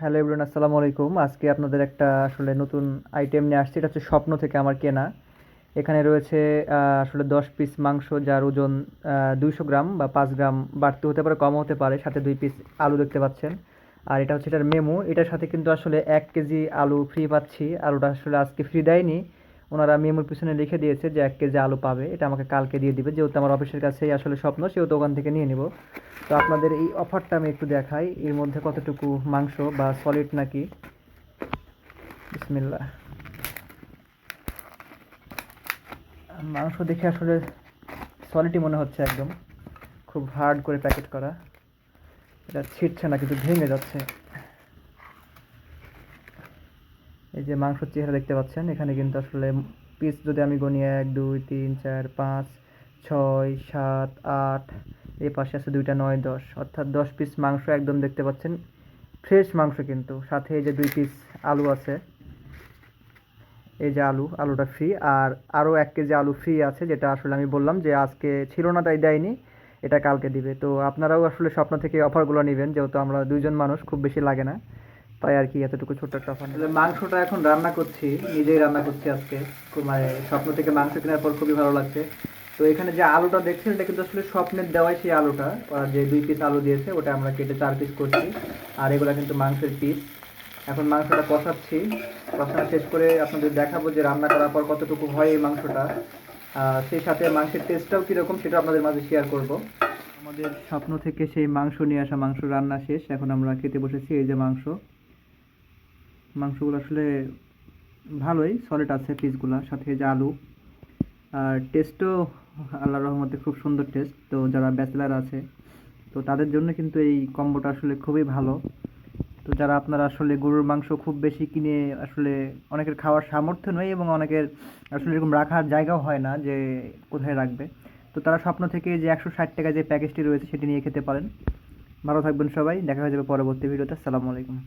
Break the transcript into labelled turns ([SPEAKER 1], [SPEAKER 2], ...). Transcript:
[SPEAKER 1] Hello everyone, আসসালামু আলাইকুম। আজকে আপনাদের একটা আসলে নতুন আইটেম নিয়ে আসছি। এটা হচ্ছে স্বপ্ন থেকে আমার কেনা। এখানে রয়েছে আসলে 10 পিস মাংস, যার ওজন 200 গ্রাম বা 5 গ্রাম, বাড়তে হতে পারে কমও হতে পারে। সাথে 2 পিস আলু দেখতে পাচ্ছেন। আর এটা হচ্ছে এটার মেমো। এটার সাথে কিন্তু আসলে 1 কেজি আলু ফ্রি পাচ্ছি। আলুটা আসলে আজকে ফ্রি দেয়নি, ওনারা মেমোর পিছনে লিখে দিয়েছে যে 1 কেজি আলু পাবে। এটা আমাকে কালকে দিয়ে দিবে, যেহেতু আমার অফিসের কাছেই আসলে স্বপ্ন, সেহেতু ওখান থেকে নিয়ে নিব। তো আপনাদের এই অফারটা আমি একটু দেখাই, এর মধ্যে কতটুকু মাংস বা সলিড নাকি। বিসমিল্লাহ। মাংস দেখে আসলে সলিডই মনে হচ্ছে একদম, খুব হার্ড করে প্যাকেট করা। এটা ছিটছে না, কিন্তু ভেঙে যাচ্ছে। এই যে মাংসের চেহারা দেখতে পাচ্ছেন, এখানে কিন্তু আসলে পিস যদি আমি গনি 1 2 3 4 5 6 7 8, এই পাশে আছে 2টা 9 10, অর্থাৎ 10 পিস মাংস একদম দেখতে পাচ্ছেন। ফ্রেশ মাংস কিন্তু, সাথে এই যে 2 পিস আলু আছে। এই যে আলুটা ফ্রি। আর আরও 1 কেজি আলু ফ্রি আছে, যেটা আসলে আমি বললাম যে আজকে ছিল না তাই দেয়নি, এটা কালকে দিবে। তো আপনারাও আসলে স্বপ্ন থেকে অফারগুলো নেবেন, যেহেতু আমরা দুইজন মানুষ, খুব বেশি লাগে না, তাই আর কি এতটুকু ছোট্ট একটা অফার। মাংসটা এখন রান্না করছি, নিজেই রান্না করছি আজকে। মানে স্বপ্ন থেকে মাংস কেনার পর খুবই ভালো লাগছে। তো এখানে যে আলুটা দেখছেন, এটা কিন্তু আসলে স্বপ্নের দেওয়াই সেই আলুটা। ওরা যে 2 পিস আলু দিয়েছে, ওটা আমরা কেটে 4 পিস করছি। আর এগুলো কিন্তু মাংসের পিস। এখন মাংসটা কষাচ্ছি, কষানো শেষ করে আপনাদের দেখাবো যে রান্না করার পর কতটুকু হয় এই মাংসটা। সেই সাথে মাংসের টেস্টটাও কীরকম সেটা আপনাদের মাঝে শেয়ার করব। আমাদের স্বপ্ন থেকে সেই মাংস নিয়ে আসা মাংস রান্না শেষ, এখন আমরা খেতে বসেছি। এই যে মাংসগুলো আসলে ভালোই সলিড আছে পিসগুলো, সাথে এই যে আলু। আর টেস্টও আল্লাহর রহমতে খুব সুন্দর টেস্ট। তো যারা ব্যাচেলার আছে, তো তাদের জন্য কিন্তু এই কম্বোটা আসলে খুবই ভালো। তো যারা আপনারা আসলে গরুর মাংস খুব বেশি কিনে, আসলে অনেকের খাওয়ার সামর্থ্য নেই এবং অনেকের আসলে এরকম রাখার জায়গাও হয় না যে কোথায় রাখবে, তো তারা স্বপ্ন থেকে যে 160 টাকা যে প্যাকেজটি রয়েছে সেটি নিয়ে খেতে পারেন। ভালো থাকবেন সবাই, দেখা হয়ে যাবে পরবর্তী ভিডিওতে। আসসালামু আলাইকুম।